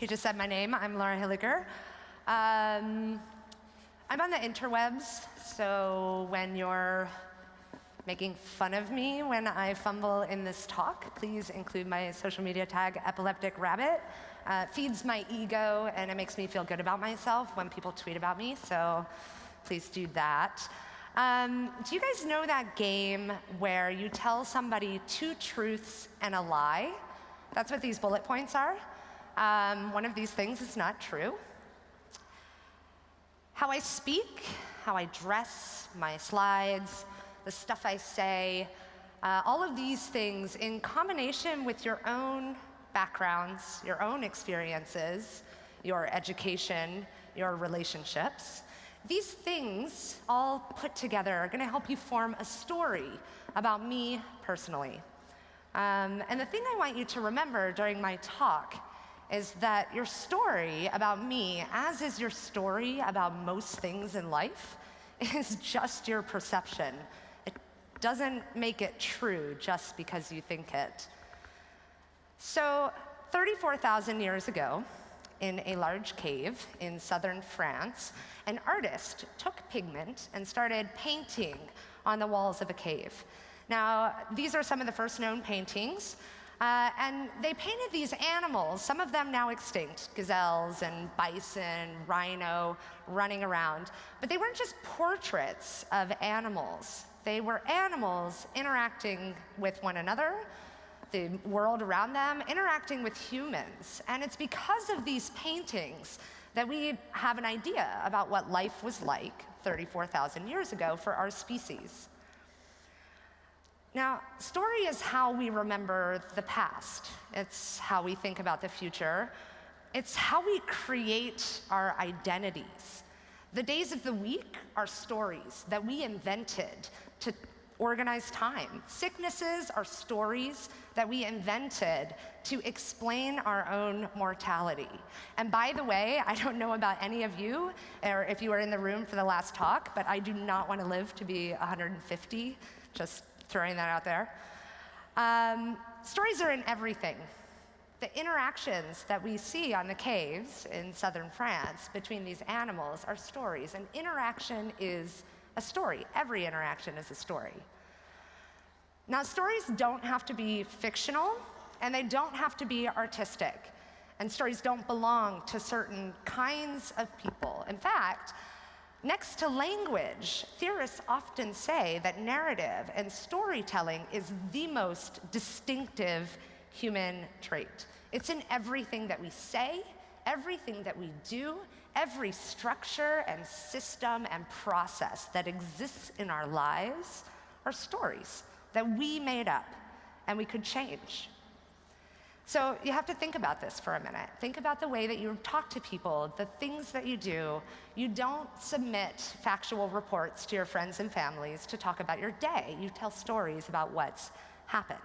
He just said my name. I'm Laura Hilliger. I'm on the interwebs, so when you're making fun of me when I fumble in this talk, please include my social media tag, epileptic rabbit. Feeds my ego, and it makes me feel good about myself when people tweet about me, so please do that. Do you guys know that game where you tell somebody 2 truths and a lie? That's what these bullet points are. One of these things is not true. How I speak, how I dress, my slides, the stuff I say, all of these things in combination with your own backgrounds, your own experiences, your education, your relationships, these things all put together are going to help you form a story about me personally. And the thing I want you to remember during my talk is that your story about me, as is your story about most things in life, is just your perception. It doesn't make it true just because you think it. So 34,000 years ago, in a large cave in southern France, an artist took pigment and started painting on the walls of a cave. Now, these are some of the first known paintings. And they painted these animals, some of them now extinct, gazelles and bison, rhino, running around. But they weren't just portraits of animals. They were animals interacting with one another, the world around them, interacting with humans. And it's because of these paintings that we have an idea about what life was like 34,000 years ago for our species. Now, story is how we remember the past. It's how we think about the future. It's how we create our identities. The days of the week are stories that we invented to organize time. Sicknesses are stories that we invented to explain our own mortality. And by the way, I don't know about any of you, or if you were in the room for the last talk, but I do not want to live to be 150, just throwing that out there. Stories are in everything. The interactions that we see on the caves in southern France between these animals are stories, and interaction is a story. Every interaction is a story. Now, stories don't have to be fictional, and they don't have to be artistic, and stories don't belong to certain kinds of people. In fact, next to language, theorists often say that narrative and storytelling is the most distinctive human trait. It's in everything that we say, everything that we do, every structure and system and process that exists in our lives are stories that we made up and we could change. So you have to think about this for a minute. Think about the way that you talk to people, the things that you do. You don't submit factual reports to your friends and families to talk about your day. You tell stories about what's happened.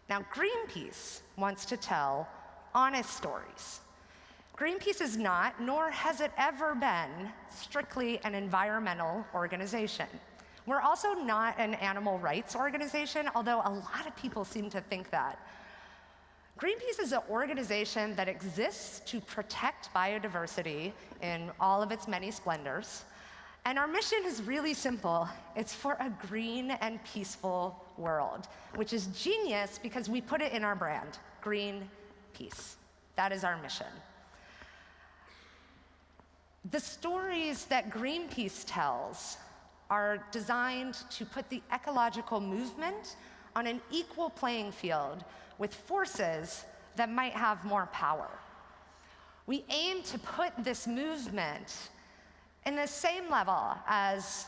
Now, Greenpeace wants to tell honest stories. Greenpeace is not, nor has it ever been, strictly an environmental organization. We're also not an animal rights organization, although a lot of people seem to think that. Greenpeace is an organization that exists to protect biodiversity in all of its many splendors. And our mission is really simple. It's for a green and peaceful world, which is genius because we put it in our brand, Greenpeace. That is our mission. The stories that Greenpeace tells are designed to put the ecological movement on an equal playing field with forces that might have more power. We aim to put this movement in the same level as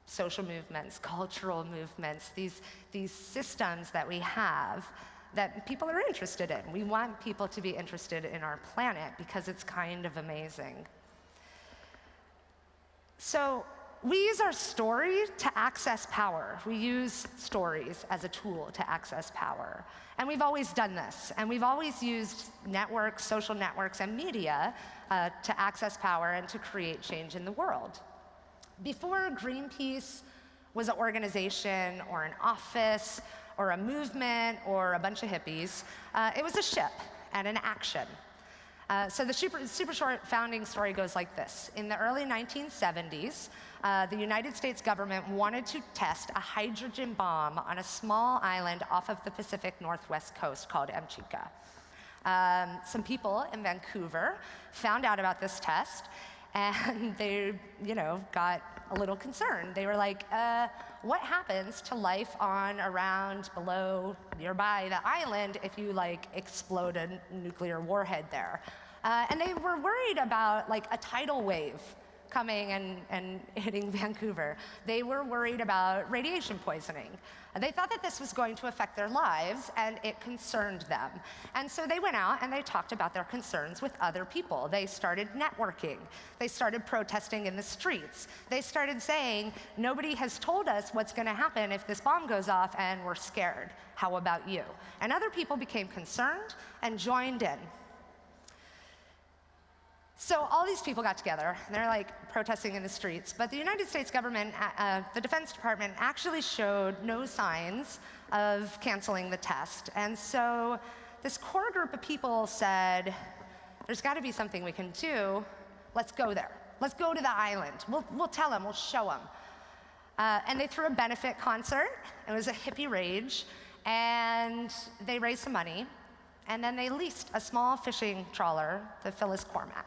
social movements, cultural movements, these systems that we have that people are interested in. We want people to be interested in our planet because it's kind of amazing. So we use our story to access power. We use stories as a tool to access power. And we've always done this. And we've always used networks, social networks, and media to access power and to create change in the world. Before Greenpeace was an organization or an office or a movement or a bunch of hippies, it was a ship. and an action. So the super short founding story goes like this. In the early 1970s, the United States government wanted to test a hydrogen bomb on a small island off of the Pacific Northwest coast called Amchitka. Some people in Vancouver found out about this test, and they, got a little concerned. They were like, what happens to life on, around, below, nearby the island if you explode a nuclear warhead there? And they were worried about a tidal wave coming and hitting Vancouver. They were worried about radiation poisoning. They thought that this was going to affect their lives, and it concerned them. And so they went out and they talked about their concerns with other people. They started networking. They started protesting in the streets. They started saying, nobody has told us what's going to happen if this bomb goes off, and we're scared. How about you? And other people became concerned and joined in. So all these people got together, and they're protesting in the streets, but the United States government, the Defense Department, actually showed no signs of canceling the test. And so this core group of people said, there's got to be something we can do. Let's go there. Let's go to the island. We'll tell them, we'll show them. And they threw a benefit concert. It was a hippie rage, and they raised some money, and then they leased a small fishing trawler, the Phyllis Cormac.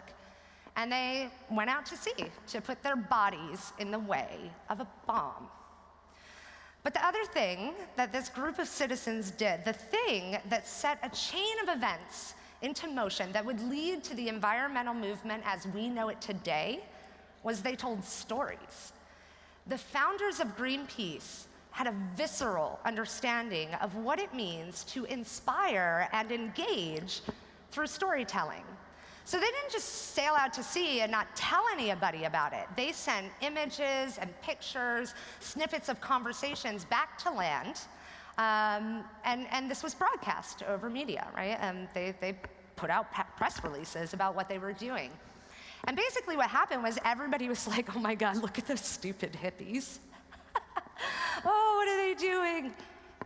And they went out to sea to put their bodies in the way of a bomb. But the other thing that this group of citizens did, the thing that set a chain of events into motion that would lead to the environmental movement as we know it today, was they told stories. The founders of Greenpeace had a visceral understanding of what it means to inspire and engage through storytelling. So they didn't just sail out to sea and not tell anybody about it. They sent images and pictures, snippets of conversations back to land, and this was broadcast over media, right? They put out press releases about what they were doing. And basically what happened was everybody was like, oh my God, look at those stupid hippies. Oh, what are they doing?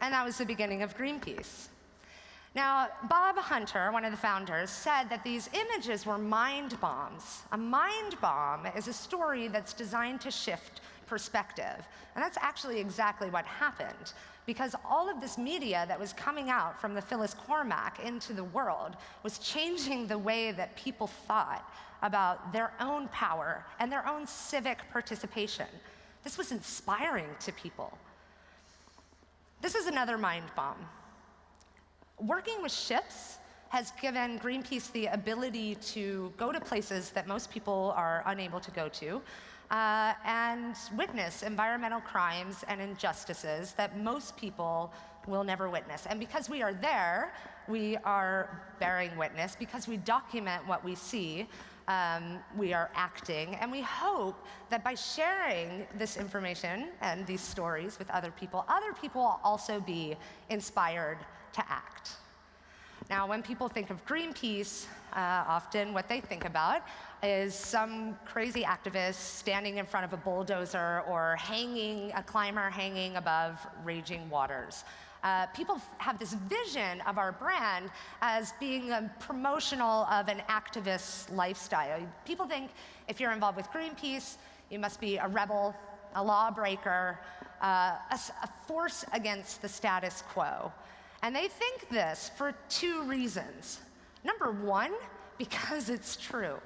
And that was the beginning of Greenpeace. Now, Bob Hunter, one of the founders, said that these images were mind bombs. A mind bomb is a story that's designed to shift perspective. And that's actually exactly what happened, because all of this media that was coming out from the Phyllis Cormac into the world was changing the way that people thought about their own power and their own civic participation. This was inspiring to people. This is another mind bomb. Working with ships has given Greenpeace the ability to go to places that most people are unable to go to, and witness environmental crimes and injustices that most people will never witness. And because we are there, we are bearing witness. Because we document what we see, we are acting. And we hope that by sharing this information and these stories with other people will also be inspired to act. Now, when people think of Greenpeace, often what they think about is some crazy activist standing in front of a bulldozer or a climber hanging above raging waters. People have this vision of our brand as being a promotional of an activist lifestyle. People think if you're involved with Greenpeace, you must be a rebel, a lawbreaker, a force against the status quo. And they think this for two reasons. Number one, because it's true.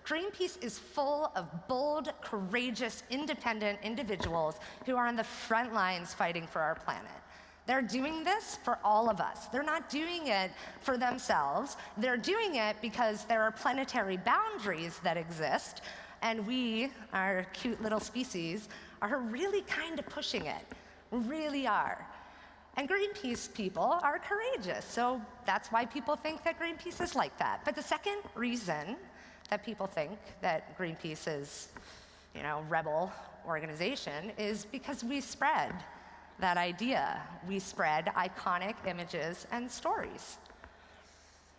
Greenpeace is full of bold, courageous, independent individuals who are on the front lines fighting for our planet. They're doing this for all of us. They're not doing it for themselves. They're doing it because there are planetary boundaries that exist, and we, our cute little species, are really kind of pushing it. We really are. And Greenpeace people are courageous, so that's why people think that Greenpeace is like that. But the second reason that people think that Greenpeace is, rebel organization is because we spread that idea. We spread iconic images and stories.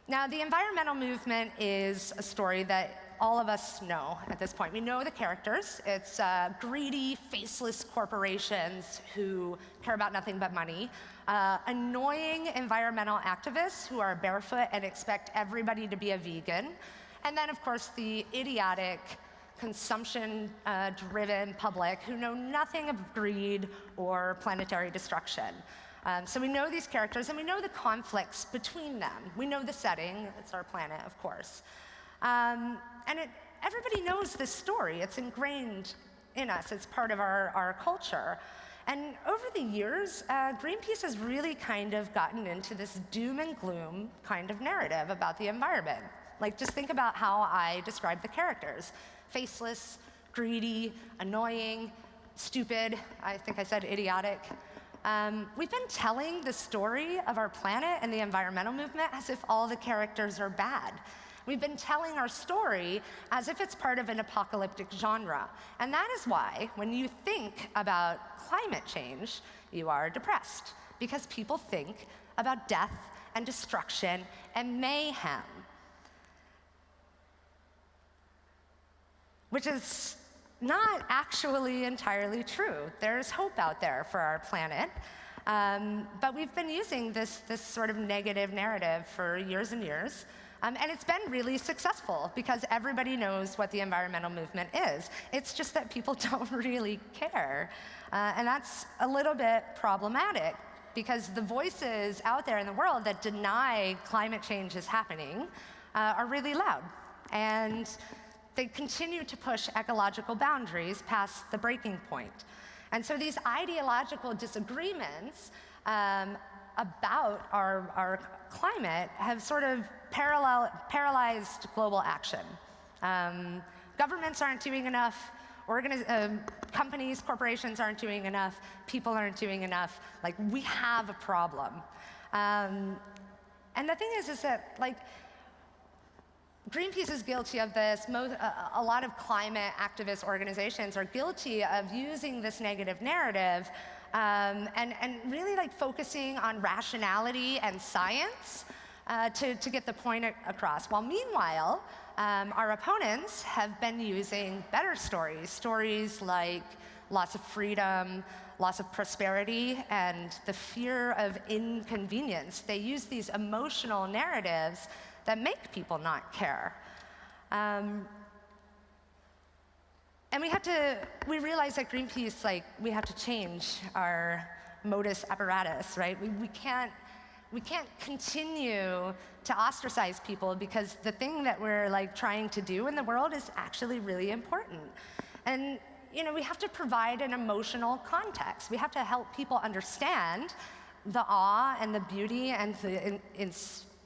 Now, the environmental movement is a story that all of us know at this point. We know the characters. It's greedy, faceless corporations who care about nothing but money, annoying environmental activists who are barefoot and expect everybody to be a vegan, and then, of course, the idiotic, consumption-driven public who know nothing of greed or planetary destruction. So we know these characters, and we know the conflicts between them. We know the setting. It's our planet, of course. Everybody knows this story. It's ingrained in us. It's part of our culture. And over the years, Greenpeace has really kind of gotten into this doom and gloom kind of narrative about the environment. Like, just think about how I describe the characters. Faceless, greedy, annoying, stupid. I think I said idiotic. We've been telling the story of our planet and the environmental movement as if all the characters are bad. We've been telling our story as if it's part of an apocalyptic genre. And that is why, when you think about climate change, you are depressed, because people think about death and destruction and mayhem, which is not actually entirely true. There's hope out there for our planet. But we've been using this sort of negative narrative for years and years. And it's been really successful because everybody knows what the environmental movement is. It's just that people don't really care. And that's a little bit problematic because the voices out there in the world that deny climate change is happening are really loud. And they continue to push ecological boundaries past the breaking point. And so these ideological disagreements about our climate have sort of paralyzed global action. Governments aren't doing enough, companies, corporations aren't doing enough, people aren't doing enough. Like, we have a problem. And the thing is that, like, Greenpeace is guilty of this. A lot of climate activist organizations are guilty of using this negative narrative and really like focusing on rationality and science to get the point across. While meanwhile, our opponents have been using better stories like loss of freedom, loss of prosperity, and the fear of inconvenience. They use these emotional narratives that make people not care. And we realized at Greenpeace, like, we have to change our modus apparatus, right? We can't continue to ostracize people because the thing that we're like trying to do in the world is actually really important. And we have to provide an emotional context. We have to help people understand the awe and the beauty and the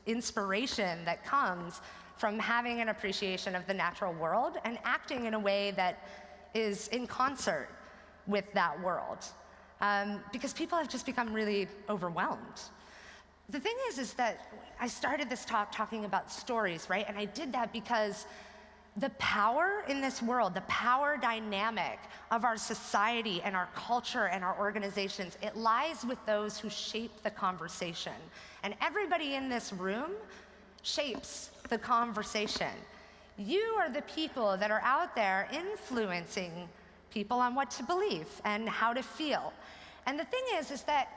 inspiration that comes from having an appreciation of the natural world and acting in a way that is in concert with that world. Because people have just become really overwhelmed. The thing is that I started this talk talking about stories, right? And I did that because the power in this world, the power dynamic of our society and our culture and our organizations, it lies with those who shape the conversation. And everybody in this room shapes the conversation. You are the people that are out there influencing people on what to believe and how to feel. And the thing is that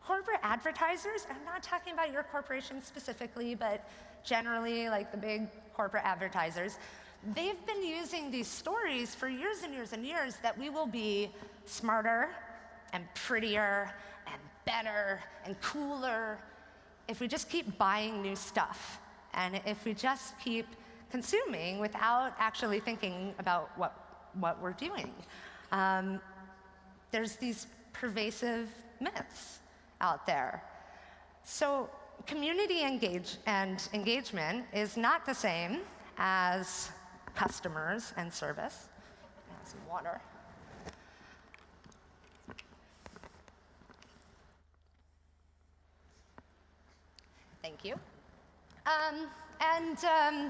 corporate advertisers, I'm not talking about your corporation specifically, but generally like the big corporate advertisers, they've been using these stories for years and years and years that we will be smarter and prettier and better and cooler if we just keep buying new stuff and if we just keep consuming without actually thinking about what we're doing. There's these pervasive myths out there. So community engagement is not the same as customers and service. I have some water. Thank you.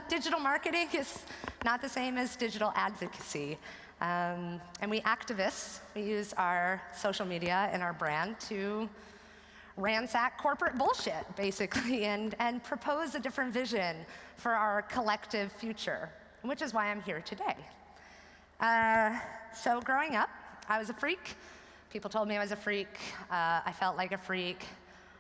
Digital marketing is not the same as digital advocacy. And we activists, we use our social media and our brand to ransack corporate bullshit, basically, and propose a different vision for our collective future. which is why I'm here today. So growing up, I was a freak. People told me I was a freak. I felt like a freak.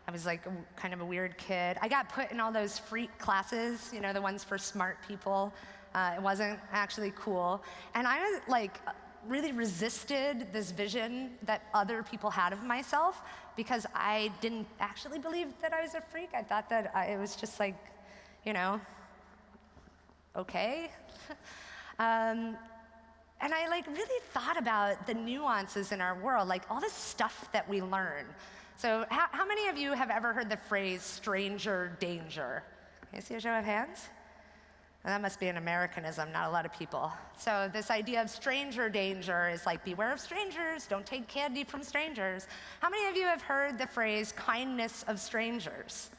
I was like kind of a weird kid. I got put in all those freak classes, you know, the ones for smart people. It wasn't actually cool. And I was like, really resisted this vision that other people had of myself because I didn't actually believe that I was a freak. I thought that it was just like, you know, okay. And I like really thought about the nuances in our world, like all this stuff that we learn. So how many of you have ever heard the phrase stranger danger? Can you see a show of hands? And that must be an Americanism, not a lot of people. So this idea of stranger danger is like, beware of strangers, don't take candy from strangers. How many of you have heard the phrase kindness of strangers?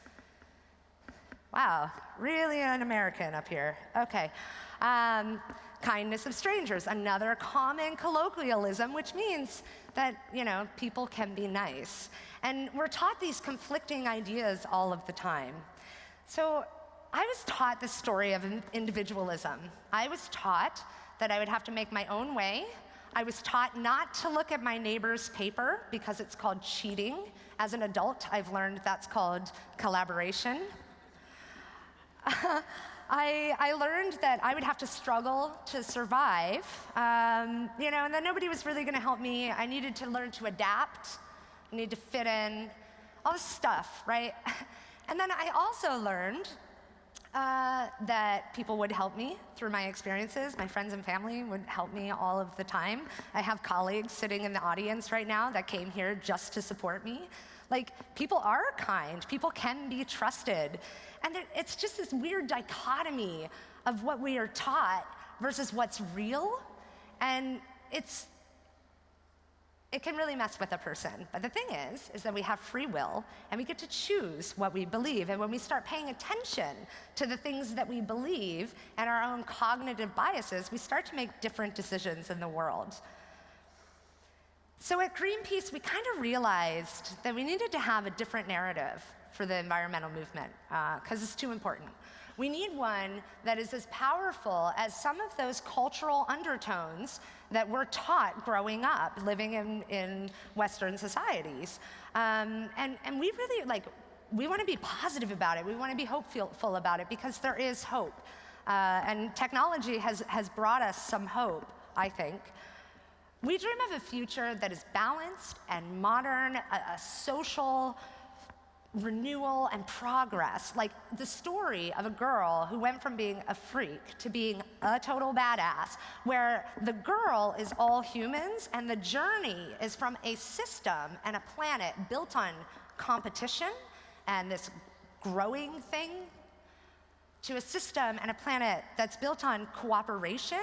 Wow, really an American up here. Okay. Kindness of strangers, another common colloquialism, which means that, you know, people can be nice. And we're taught these conflicting ideas all of the time. So I was taught the story of individualism. I was taught that I would have to make my own way. I was taught not to look at my neighbor's paper because it's called cheating. As an adult, I've learned that's called collaboration. I learned that I would have to struggle to survive, you know, and that nobody was really going to help me. I needed to learn to adapt. I needed to fit in, all this stuff, right? And then I also learned that people would help me through my experiences. My friends and family would help me all of the time. I have colleagues sitting in the audience right now that came here just to support me. Like, people are kind. People can be trusted. And it's just this weird dichotomy of what we are taught versus what's real. And it can really mess with a person. But the thing is that we have free will, and we get to choose what we believe. And when we start paying attention to the things that we believe and our own cognitive biases, we start to make different decisions in the world. So at Greenpeace, we kind of realized that we needed to have a different narrative for the environmental movement, because it's too important. We need one that is as powerful as some of those cultural undertones that we're taught growing up, living in Western societies. And we really, like, we want to be positive about it. We want to be hopeful about it because there is hope. And technology has brought us some hope, I think. We dream of a future that is balanced and modern, a social renewal and progress, like the story of a girl who went from being a freak to being a total badass, where the girl is all humans and the journey is from a system and a planet built on competition and this growing thing to a system and a planet that's built on cooperation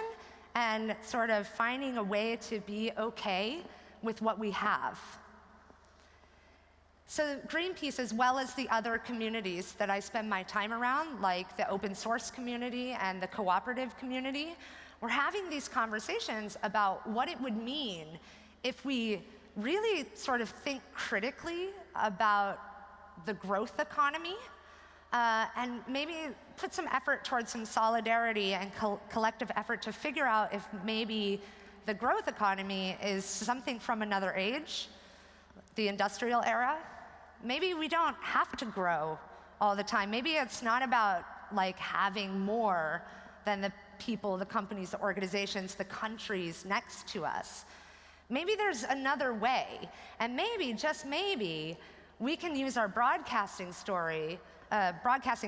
and sort of finding a way to be okay with what we have. So Greenpeace, as well as the other communities that I spend my time around, like the open source community and the cooperative community, we're having these conversations about what it would mean if we really sort of think critically about the growth economy and maybe put some effort towards some solidarity and collective effort to figure out if maybe the growth economy is something from another age, the industrial era. Maybe we don't have to grow all the time. Maybe it's not about like having more than the people, the companies, the organizations, the countries next to us. Maybe there's another way, and maybe, just maybe, we can use our broadcasting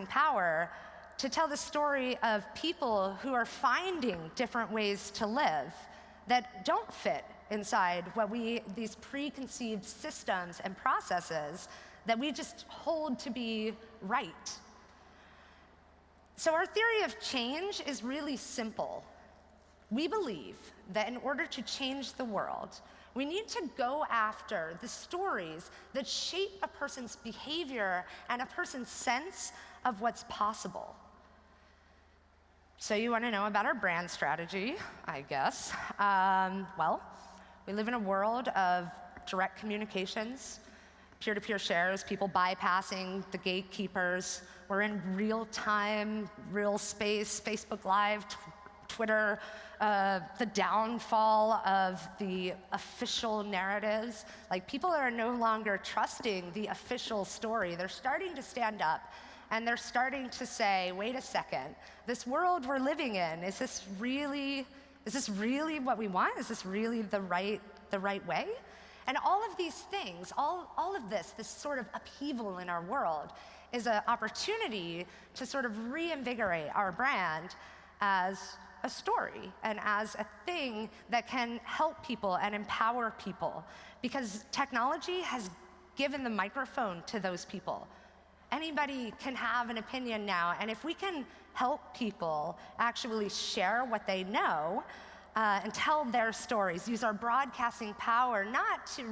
power to tell the story of people who are finding different ways to live that don't fit inside these preconceived systems and processes that we just hold to be right. So our theory of change is really simple. We believe that in order to change the world, we need to go after the stories that shape a person's behavior and a person's sense of what's possible. So you want to know about our brand strategy, I guess. Well, we live in a world of direct communications, peer-to-peer shares, people bypassing the gatekeepers. We're in real time, real space, Facebook Live, Twitter, the downfall of the official narratives. Like, people are no longer trusting the official story. They're starting to stand up, and they're starting to say, wait a second, this world we're living in, is this really what we want? Is this really the right way? And all of these things, all of this sort of upheaval in our world is an opportunity to sort of reinvigorate our brand as a story and as a thing that can help people and empower people. Because technology has given the microphone to those people. Anybody can have an opinion now, and if we can help people actually share what they know and tell their stories, use our broadcasting power not to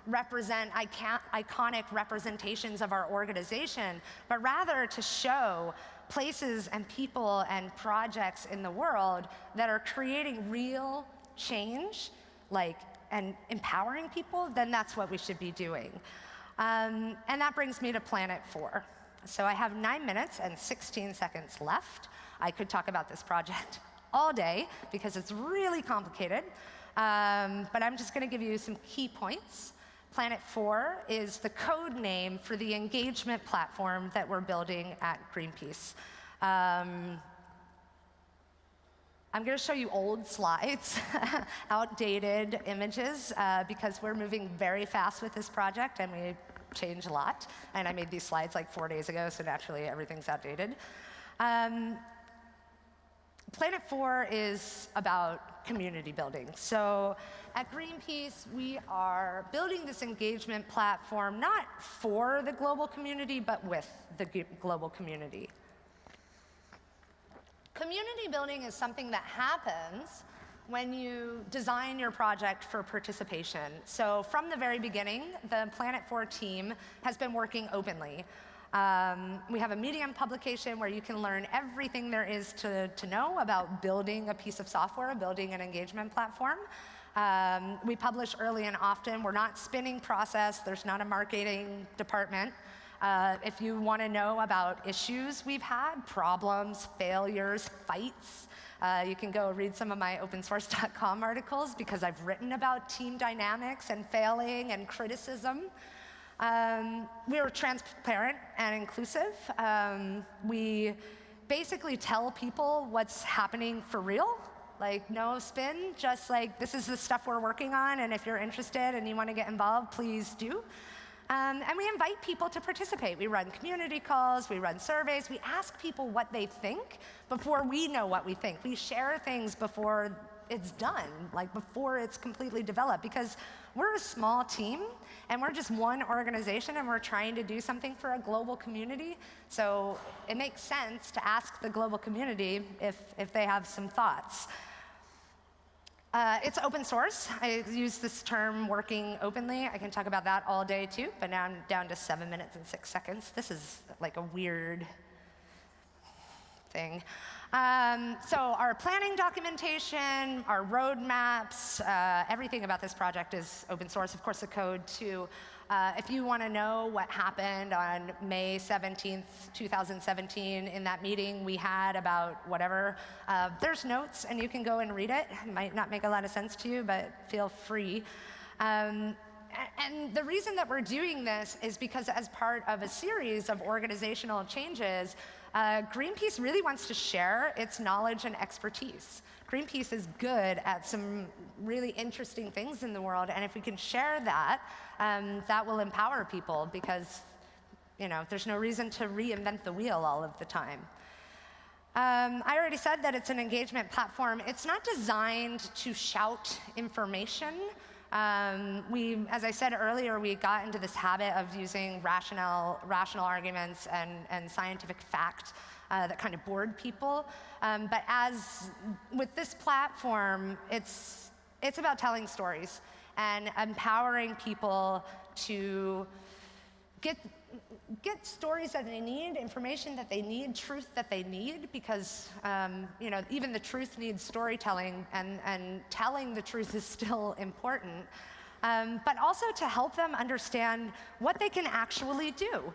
represent iconic representations of our organization, but rather to show places and people and projects in the world that are creating real change, and empowering people, then that's what we should be doing. And that brings me to Planet 4. So I have 9 minutes and 16 seconds left. I could talk about this project all day because it's really complicated, but I'm just going to give you some key points. Planet 4 is the code name for the engagement platform that we're building at Greenpeace. I'm going to show you old slides, outdated images, because we're moving very fast with this project and we change a lot. And I made these slides like 4 days ago, so naturally everything's outdated. Planet 4 is about community building. So at Greenpeace, we are building this engagement platform not for the global community, but with the global community. Community building is something that happens when you design your project for participation. So from the very beginning, the Planet 4 team has been working openly. We have a Medium publication where you can learn everything there is to know about building a piece of software, building an engagement platform. We publish early and often. We're not spinning process. There's not a marketing department. If you want to know about issues we've had, problems, failures, fights, you can go read some of my opensource.com articles because I've written about team dynamics and failing and criticism. We are transparent and inclusive. We basically tell people what's happening for real. Like, no spin, just like, this is the stuff we're working on, and if you're interested and you want to get involved, please do. And we invite people to participate. We run community calls, we run surveys, we ask people what they think before we know what we think. We share things before it's done, like before it's completely developed, because we're a small team and we're just one organization and we're trying to do something for a global community. So it makes sense to ask the global community if they have some thoughts. It's open source. I use this term working openly. I can talk about that all day too, but now I'm down to 7 minutes and 6 seconds. This is like a weird thing. So our planning documentation, our roadmaps, everything about this project is open source. Of course, the code too. If you want to know what happened on May 17th, 2017, in that meeting we had about whatever, there's notes and you can go and read it. It might not make a lot of sense to you, but feel free. And the reason that we're doing this is because as part of a series of organizational changes, Greenpeace really wants to share its knowledge and expertise. Greenpeace is good at some really interesting things in the world, and if we can share that, that will empower people because, there's no reason to reinvent the wheel all of the time. I already said that it's an engagement platform. It's not designed to shout information. As I said earlier, we got into this habit of using rational arguments and scientific fact that kind of bored people. But as with this platform, it's about telling stories and empowering people to get stories that they need, information that they need, truth that they need, because even the truth needs storytelling, and telling the truth is still important. But also to help them understand what they can actually do.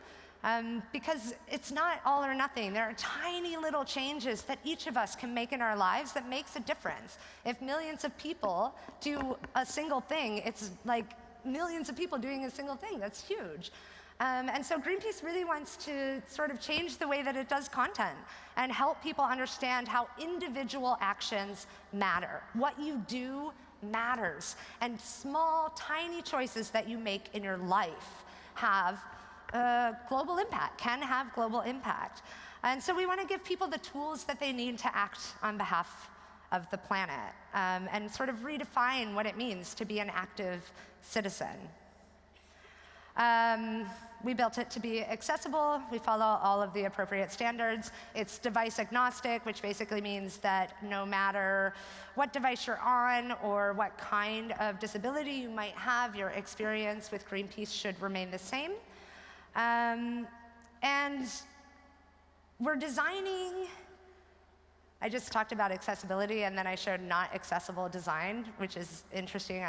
Because it's not all or nothing. There are tiny little changes that each of us can make in our lives that makes a difference. If millions of people do a single thing, it's like millions of people doing a single thing. That's huge. And so Greenpeace really wants to sort of change the way that it does content and help people understand how individual actions matter. What you do matters. And small, tiny choices that you make in your life have global impact, can have global impact. And so we want to give people the tools that they need to act on behalf of the planet and sort of redefine what it means to be an active citizen. We built it to be accessible. We follow all of the appropriate standards. It's device agnostic, which basically means that no matter what device you're on or what kind of disability you might have, your experience with Greenpeace should remain the same. And we're designing, I just talked about accessibility, and then I showed not accessible design, which is interesting.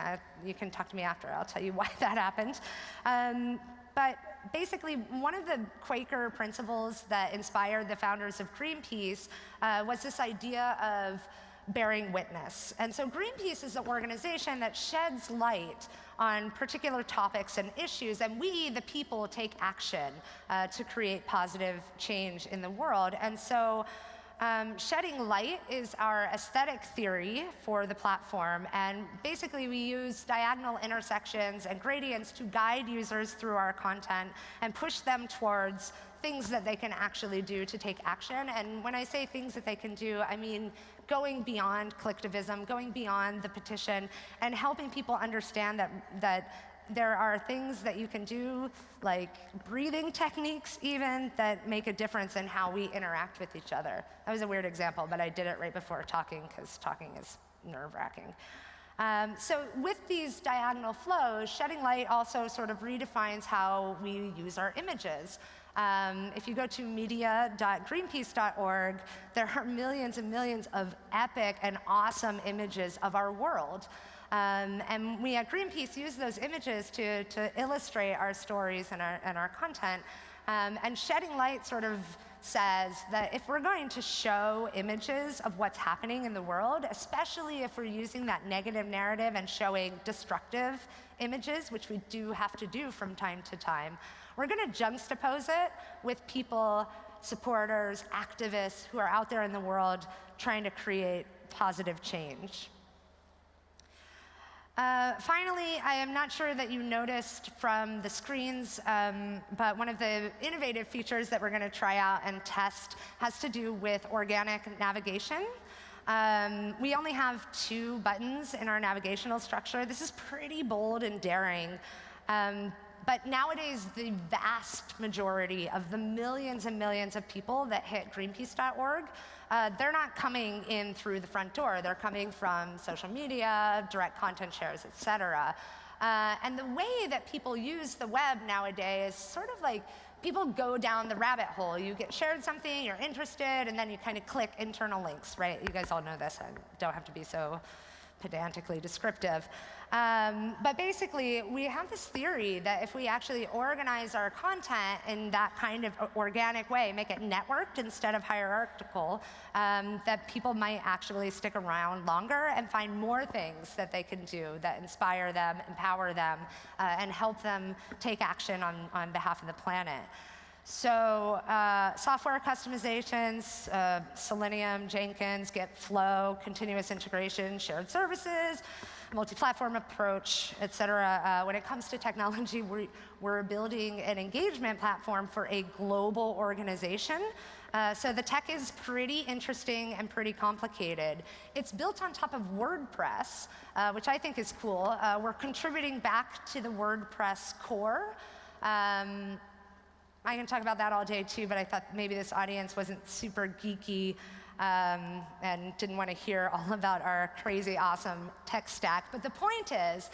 You can talk to me after. I'll tell you why that happened. But basically, one of the Quaker principles that inspired the founders of Greenpeace was this idea of bearing witness. And so Greenpeace is an organization that sheds light on particular topics and issues, and we, the people, take action to create positive change in the world. And so shedding light is our aesthetic theory for the platform, and basically we use diagonal intersections and gradients to guide users through our content and push them towards things that they can actually do to take action. And when I say things that they can do, I mean going beyond collectivism, going beyond the petition, and helping people understand that there are things that you can do, like breathing techniques even, that make a difference in how we interact with each other. That was a weird example, but I did it right before talking, because talking is nerve-wracking. So with these diagonal flows, shedding light also sort of redefines how we use our images. If you go to media.greenpeace.org, there are millions and millions of epic and awesome images of our world. And we at Greenpeace use those images to illustrate our stories and our content. And shedding light sort of says that if we're going to show images of what's happening in the world, especially if we're using that negative narrative and showing destructive images, which we do have to do from time to time, we're going to juxtapose it with people, supporters, activists who are out there in the world trying to create positive change. Finally, I am not sure that you noticed from the screens, but one of the innovative features that we're going to try out and test has to do with organic navigation. We only have 2 buttons in our navigational structure. This is pretty bold and daring. But nowadays, the vast majority of the millions and millions of people that hit Greenpeace.org, they're not coming in through the front door. They're coming from social media, direct content shares, et cetera. And the way that people use the web nowadays is sort of like people go down the rabbit hole. You get shared something, you're interested, and then you kind of click internal links, right? You guys all know this. I don't have to be so pedantically descriptive. But basically, we have this theory that if we actually organize our content in that kind of organic way, make it networked instead of hierarchical, that people might actually stick around longer and find more things that they can do that inspire them, empower them, and help them take action on behalf of the planet. So software customizations, Selenium, Jenkins, Git Flow, continuous integration, shared services, multi-platform approach, et cetera. When it comes to technology, we're building an engagement platform for a global organization. So the tech is pretty interesting and pretty complicated. It's built on top of WordPress, which I think is cool. We're contributing back to the WordPress core. I can talk about that all day too, but I thought maybe this audience wasn't super geeky and didn't want to hear all about our crazy awesome tech stack. But the point is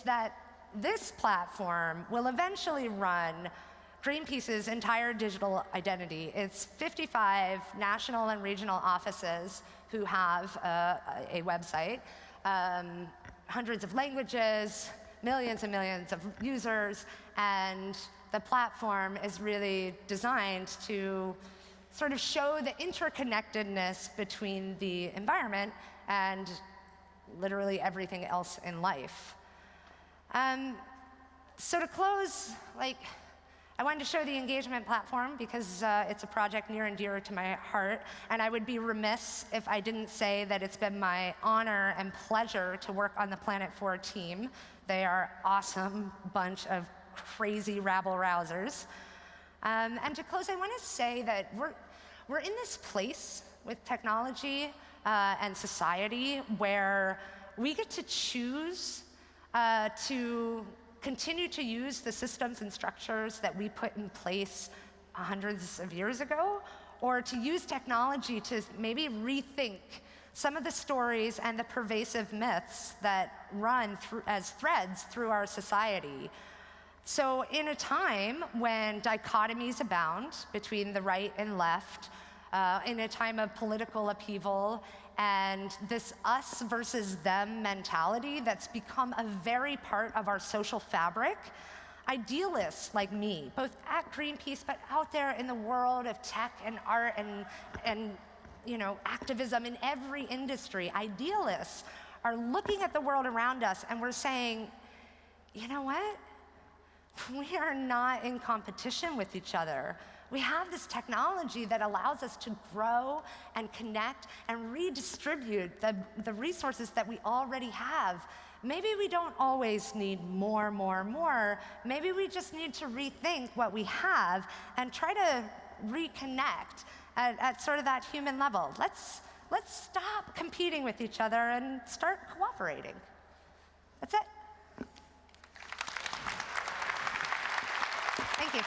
that this platform will eventually run Greenpeace's entire digital identity. It's 55 national and regional offices who have a website, hundreds of languages, millions and millions of users, and the platform is really designed to sort of show the interconnectedness between the environment and literally everything else in life. So to close, I wanted to show the engagement platform because it's a project near and dear to my heart, and I would be remiss if I didn't say that it's been my honor and pleasure to work on the Planet 4 team. They are awesome bunch of crazy rabble-rousers. And to close, I want to say that we're in this place with technology and society where we get to choose to continue to use the systems and structures that we put in place hundreds of years ago, or to use technology to maybe rethink some of the stories and the pervasive myths that run as threads through our society. So in a time when dichotomies abound between the right and left, in a time of political upheaval, and this us versus them mentality that's become a very part of our social fabric, idealists like me, both at Greenpeace but out there in the world of tech and art and activism in every industry, idealists are looking at the world around us and we're saying, you know what? We are not in competition with each other. We have this technology that allows us to grow and connect and redistribute the resources that we already have. Maybe we don't always need more. Maybe we just need to rethink what we have and try to reconnect at sort of that human level. Let's stop competing with each other and start cooperating. That's it. Thank you.